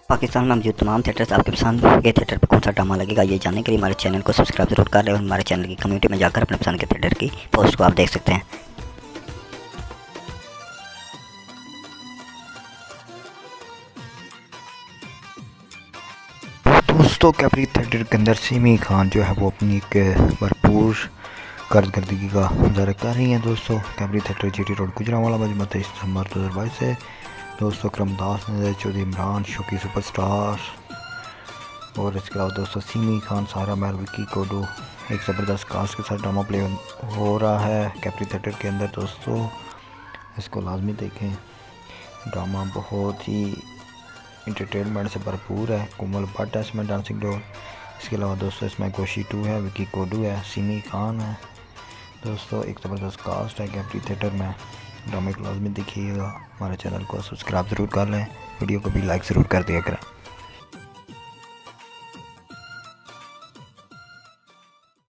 पाकिस्तान में मौजूद तमाम थिएटर्स आपके पसंद के थिएटर पर कौन सा ड्रामा लगेगा, ये जानने के लिए हमारे चैनल को सब्सक्राइब जरूर कर लें और हमारे चैनल की कम्युनिटी में जाकर अपने पसंद के थिएटर की पोस्ट को आप देख सकते हैं। दोस्तों कैबरी थिएटर के अंदर सिमी खान जो है वो अपनी एक भरपूर कारकर्दगी का मुजाहरा कर रही हैं। दोस्तों Cabri theatre GT road Gujranwala मजमा 23 दिसंबर 2022 से दोस्तों करमदास नजर चौधरी इमरान शोकी सुपरस्टार और इसके अलावा दोस्तों सिमी खान सारा महल विकी कोडू एक ज़बरदस्त कास्ट के साथ ड्रामा प्ले हो रहा है कैबरी थिएटर के अंदर। दोस्तों इसको लाजमी देखें, ड्रामा बहुत ही इंटरटेनमेंट से भरपूर है। कोमल भट्ट है इसमें डांसिंग रोल। इसके अलावा दोस्तों इसमें गोशी 2 है, विकी कोडू है, सिमी खान है। दोस्तों एक ज़बरदस्त कास्ट है कैबरी थिएटर में। ड्रामे को लाजमी देखिएगा। हमारे चैनल को सब्सक्राइब ज़रूर कर लें, वीडियो को भी लाइक ज़रूर कर दिया करें।